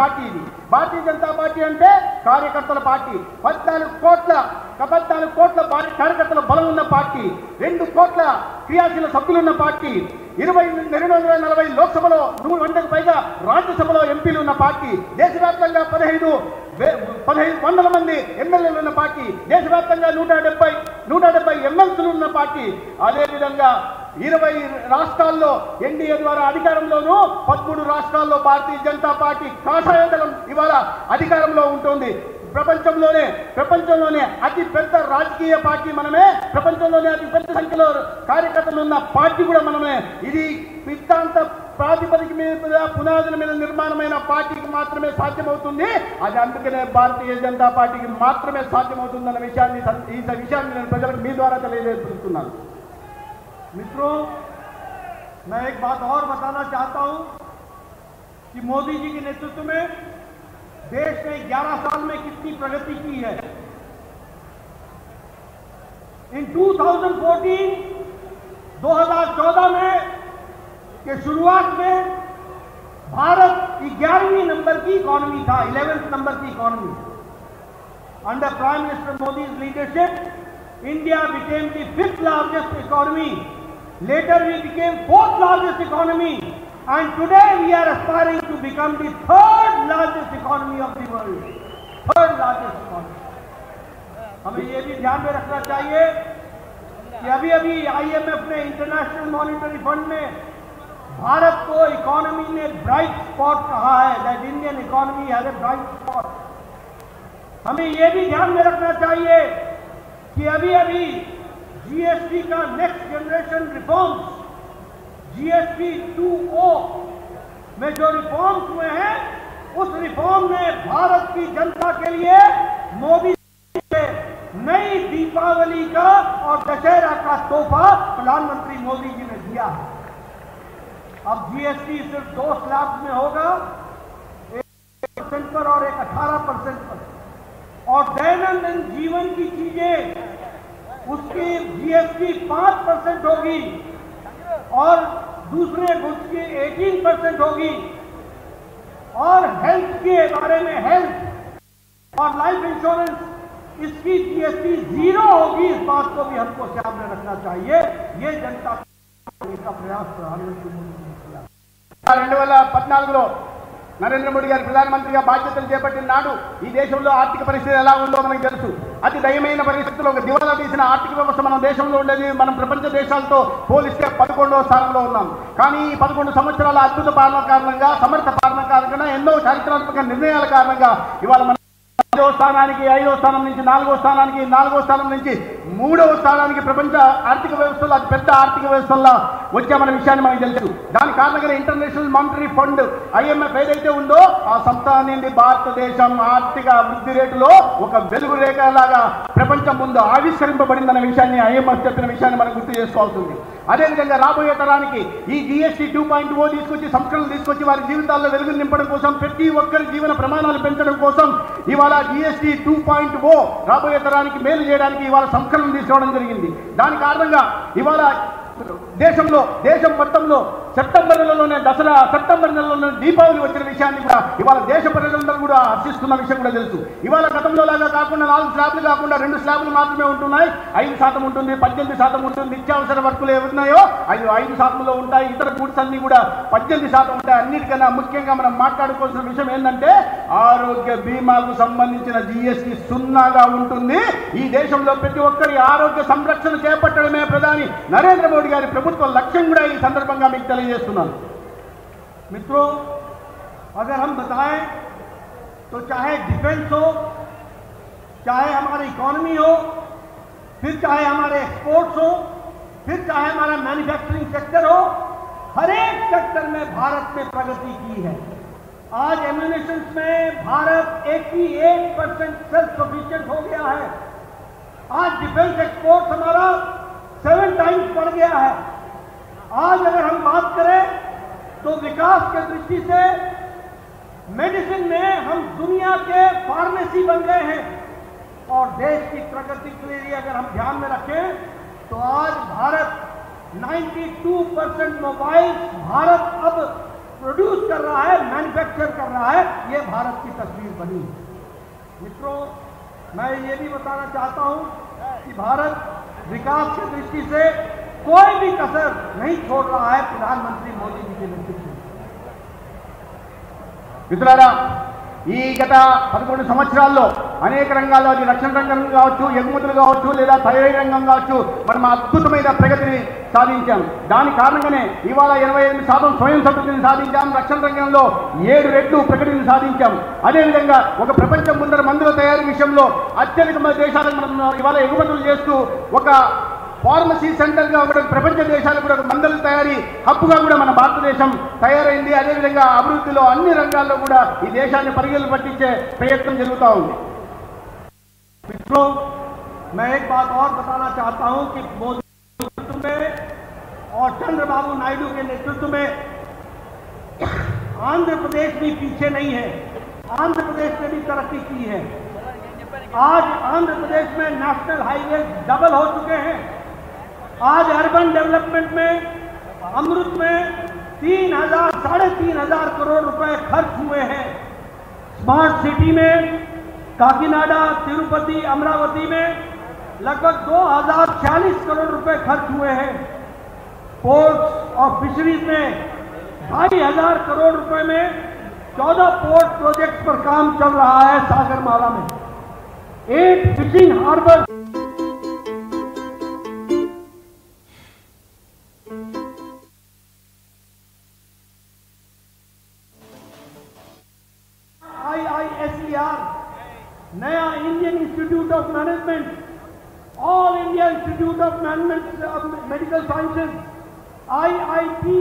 Party ఇది Bharatiya Janata party అంటే కార్యకర్తల పార్టీ 14 కోట్ల కార్యకర్తల బలం ఉన్న పార్టీ 2 కోట్ల క్రియాశీల సభ్యులు ఉన్న పార్టీ 240 లోక్సభలో 100కు పైగా రాజ్యసభలో ఎంపీలు ఉన్న పార్టీ దేశవ్యాప్తంగా 1500 మంది ఎమ్మెల్యేలు ఉన్న పార్టీ దేశవ్యాప్తంగా 170 ఎమ్మెల్సీలు ఉన్న పార్టీ అదేవిధంగా 20 రాష్ట్రాల్లో ఎన్డీఏ ద్వారా అధికారంలోనూ 13 రాష్ట్రాల్లో భారతీయ జనతా పార్టీ కాషాయ దళం ఇవాళ అధికారంలో ఉంటుంది. ప్రపంచంలోనే అతి పెద్ద రాజకీయ పార్టీ మనమే, ప్రపంచంలోనే అతి పెద్ద సంఖ్యలో కార్యకర్తలు ఉన్న పార్టీ కూడా మనమే. ఇది సిద్ధాంత ప్రాతిపదిక మీద పునాదుల మీద నిర్మాణమైన పార్టీకి మాత్రమే సాధ్యమవుతుంది. అది అందుకనే భారతీయ జనతా పార్టీకి మాత్రమే సాధ్యమవుతుందన్న విషయాన్ని నేను ప్రజలకు మీ ద్వారా తెలియజేస్తున్నాను. मित्रों, मैं एक बात और बताना चाहता हूं कि मोदी जी के नेतृत्व में देश ने 11 साल में कितनी प्रगति की है. इन 2014 में के शुरुआत में भारत 11वीं नंबर की इकोनॉमी था, 11th नंबर की इकोनॉमी. अंडर प्राइम मिनिस्टर मोदी's leadership, India became the 5th largest economy. Later we became 4th largest economy, and today we are aspiring to become the 3rd largest economy of the world. 3rd largest economy. हमें ये भी ध्यान में रखना चाहिए कि अभी IMF ने, इंटरनेशनल मॉनिटरी फंड ने, भारत को इकोनॉमी में ब्राइट स्पॉट कहा है. That Indian economy has a bright spot. हमें ये भी ध्यान में रखना चाहिए कि अभी जीएसटी का नेक्स्ट जनरेशन रिफॉर्म्स, जीएसटी 2.0 में जो रिफॉर्म्स हुए हैं, उस रिफॉर्म ने भारत की जनता के लिए मोदी से नई दीपावली का और दशहरा का तोहफा प्रधानमंत्री मोदी जी ने दिया है. अब जीएसटी सिर्फ 2 स्लैब में होगा, 1% पर और एक 18% पर. और दैनंदिन जीवन की चीजें उसकी जीएसटी 5% होगी और दूसरे गुड्स की 18% होगी. और हेल्थ के बारे में, हेल्थ और लाइफ इंश्योरेंस, इसकी जीएसटी 0 होगी. इस बात को भी हमको ध्यान में रखना चाहिए. ये जनता का प्रयास प्रधानमंत्री मोदी ने किया. 2014లో నరేంద్ర మోడీ గారు ప్రధానమంత్రిగా బాధ్యతలు చేపట్టిన నాడు ఈ దేశంలో ఆర్థిక పరిస్థితి ఎలా ఉందో మనకు తెలుసు. అతి దయమైన పరిస్థితుల్లో ఒక దివాలా తీసిన ఆర్థిక వ్యవస్థ మన దేశంలో ఉండేది. మనం ప్రపంచ దేశాలతో పోలిస్తే 11వ స్థానంలో ఉన్నాం. కానీ ఈ 11 సంవత్సరాల అద్భుత పాలన కారణంగా, సమర్థ పాలన కారణంగా, ఎన్నో చారిత్రాత్మక నిర్ణయాల కారణంగా ఇవాళ మన 5వ స్థానానికి, 5వ స్థానం నుంచి 4వ స్థానానికి, 4వ స్థానం నుంచి 3వ స్థానానికి ప్రపంచ ఆర్థిక వ్యవస్థలో అతి పెద్ద ఆర్థిక వ్యవస్థల్లో వచ్చామన్న విషయాన్ని మనకు తెలుసు. దాని కారణంగా ఇంటర్నేషనల్ మానిటరీ ఫండ్ IMF ఏదైతే ఉందో ఆ సంస్థ అనేది భారతదేశం ఆర్థిక వృద్ధి రేటులో ఒక వెలుగు రేఖలాగా ప్రపంచం ముందు ఆవిష్కరింపబడిందన్న విషయాన్ని IMF చెప్పిన విషయాన్ని మనం గుర్తు చేసుకోవాల్సింది. అదేవిధంగా రాబోయే తరానికి ఈ GST 2.0 తీసుకొచ్చి, సంస్కరణలు తీసుకొచ్చి వారి జీవితాల్లో వెలుగులు నింపడం కోసం, ప్రతి ఒక్కరి జీవన ప్రమాణాలు పెంచడం కోసం ఇవాళ GST 2.0 రాబోయే తరానికి మేలు చేయడానికి ఇవాళ సంస్కరణలు తీసుకోవడం జరిగింది. దాని కారణంగా ఇవాళ దేశం మొత్తంలో సెప్టెంబర్ నెలలోనే దసరా, సెప్టెంబర్ నెలలోనే దీపావళి వచ్చిన విషయాన్ని కూడా ఇవాళ దేశ ప్రజలందరూ కూడా హర్షిస్తున్న విషయం కూడా తెలుసు. ఇవాళ గతంలో లాగా కాకుండా 4 స్లాబ్లు కాకుండా 2 స్లాబ్లు మాత్రమే ఉంటున్నాయి. 5% ఉంటుంది, 18% ఉంటుంది. నిత్యావసర వర్కులు ఏమున్నాయో 5%లో ఉంటాయి. ఇతర గూడ్స్ అన్ని కూడా 18% ఉంటాయి. అన్నిటికన్నా ముఖ్యంగా మనం మాట్లాడుకోవాల్సిన విషయం ఏంటంటే ఆరోగ్య బీమాకు సంబంధించిన GST 0గా ఉంటుంది. ఈ దేశంలో ప్రతి ఒక్కరి ఆరోగ్య సంరక్షణ చేపట్టడమే ప్రధాని నరేంద్ర మోడీ గారి ప్రభుత్వ లక్ష్యం కూడా ఈ సందర్భంగా మీకు తెలియజేస్తున్నాను. मित्रों, अगर हम बताएं तो चाहे डिफेंस हो, चाहे हमारी इकोनॉमी हो, फिर चाहे हमारे एक्सपोर्ट्स हो, फिर चाहे हमारा मैन्युफैक्चरिंग सेक्टर हो, हर एक सेक्टर में भारत ने प्रगति की है. आज एम्यूनिशंस में भारत 88% सेल्फ सफिशिएंट हो गया है. आज डिफेंस एक्सपोर्ट्स हमारा 7 टाइम्स बढ़ गया है. आज अगर हम बात करें तो विकास के दृष्टि से मेडिसिन में हम दुनिया के फार्मेसी बन गए हैं. और देश की प्रगति के लिए अगर हम ध्यान में रखें तो आज भारत 92% मोबाइल भारत अब प्रोड्यूस कर रहा है, मैन्युफैक्चर कर रहा है, ये भारत की तस्वीर बनी। मित्रों, मैं ये भी बताना चाहता हूं कि भारत विकास की दृष्टि से कोई भी कसर नहीं छोड़ रहा है प्रधानमंत्री मोदी जी के नेतृत्व में। మిత్రులారా, ఈ గత 11 సంవత్సరాల్లో అనేక రంగాల్లో, అది రక్షణ రంగం కావచ్చు, ఎగుమతులు కావచ్చు, లేదా తయారీ రంగం కావచ్చు, మనం అద్భుతమైన ప్రగతిని సాధించాం. దాని కారణంగానే ఇవాళ 28% స్వయం సమృద్ధిని సాధించాం. రక్షణ రంగంలో 7 రెట్లు ప్రగతిని సాధించాం. అదేవిధంగా ఒక ప్రపంచం ముందర మందుల తయారీ విషయంలో అత్యధిక దేశాలకు మనం ఇవాళ ఎగుమతులు చేస్తూ ఒక ఫార్మసీ సెంటర్గా కూడా ప్రపంచ దేశాలకు కూడా మందుల తయారీ హబ్బుగా కూడా మన భారతదేశం తయారైంది. అదేవిధంగా అభివృద్ధిలో అన్ని రంగాల్లో కూడా ఈ దేశాన్ని పరిగెలు పట్టించే ప్రయత్నం జరుగుతూ ఉంది. मित्रों, मैं एक बात और बताना चाहता हूं कि मोदी के नेतृत्व में और चंद्रबाबू नायडू के नेतृत्व में आंध्र प्रदेश भी पीछे नहीं है। आंध्र प्रदेश ने भी तरक्की की है। आज आंध्र प्रदेश में नेशनल हाईवे डबल हो चुके हैं। आज अर्बन डेवलपमेंट में अमृत में 3,000-3,500 करोड़ रुपए खर्च हुए हैं। स्मार्ट सिटी में काकीनाडा, तिरुपति, अमरावती में लगभग 2,046 करोड़ रुपए खर्च हुए हैं। पोर्ट्स और फिशरीज में 2,500 करोड़ रुपए में 14 पोर्ट प्रोजेक्ट्स पर काम चल रहा है। सागरमाला में 8 फिशिंग हार्बर IISER, नया Indian institute of management, all India institute of management medical sciences, IIPE,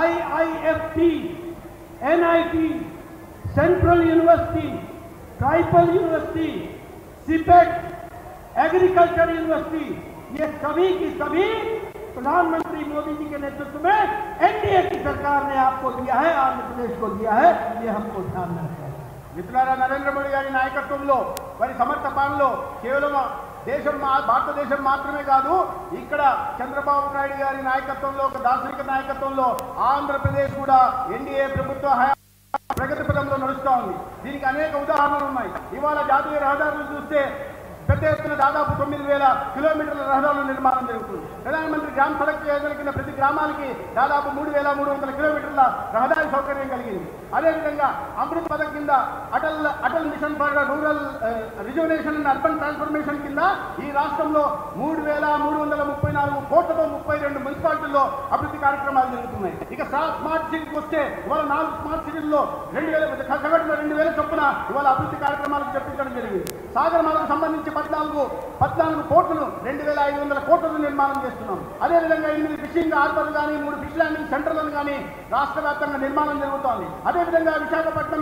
IIFT, NIT, central university, tribal university, CIPET, agriculture university, ये सभी की सभी प्रधानमंत्री मोदी जी के नेतृत्व में एनडीए की सरकार ने आपको दिया है, आंध्र प्रदेश को दिया है। ये हमको ध्यान में रखना है। మిత్రులారా, నరేంద్ర మోడీ గారి నాయకత్వంలో వారి సమర్థ పాలనలో కేవలం భారతదేశం మాత్రమే కాదు, ఇక్కడ చంద్రబాబు నాయుడు గారి నాయకత్వంలో, ఒక దార్శనిక నాయకత్వంలో ఆంధ్రప్రదేశ్ కూడా ఎన్డీఏ ప్రభుత్వ ప్రగతి పథంలో నడుస్తూ ఉంది. దీనికి అనేక ఉదాహరణలు ఉన్నాయి. ఇవాళ జాతీయ రహదారులు చూస్తే పెద్ద ఎత్తున దాదాపు 9,000 కిలోమీటర్ల రహదారుల నిర్మాణం జరుగుతుంది. ప్రధానమంత్రి గ్రామ సడక్ యోజన కింద ప్రతి గ్రామానికి దాదాపు 3,300 కిలోమీటర్ల రహదారి సౌకర్యం కలిగింది. అదేవిధంగా అమృత్ పథకం కింద Atal mission for rural reservation and urban transformation కింద ఈ రాష్ట్రంలో 3,334 కోట్లతో 32 మున్సిపాలిటీల్లో అభివృద్ధి కార్యక్రమాలు జరుగుతున్నాయి. ఇక స్మార్ట్ సిటీకి వస్తే ఇవాళ 4 స్మార్ట్ సిటీల్లో 2,000 చొప్పున ఇవాళ అభివృద్ధి కార్యక్రమాలకు చెప్పించడం జరిగింది. సాగరమాలకు సంబంధించి 14 కోట్లను 2,500 కోట్లను నిర్మాణం చేస్తున్నాం. అదేవిధంగా 8 ఫిషింగ్ హార్బర్లు కానీ 3 ఫిష్ ల్యాండింగ్ సెంటర్లను కానీ రాష్ట్ర వ్యాప్తంగా నిర్మాణం జరుగుతోంది. అదేవిధంగా విశాఖపట్నం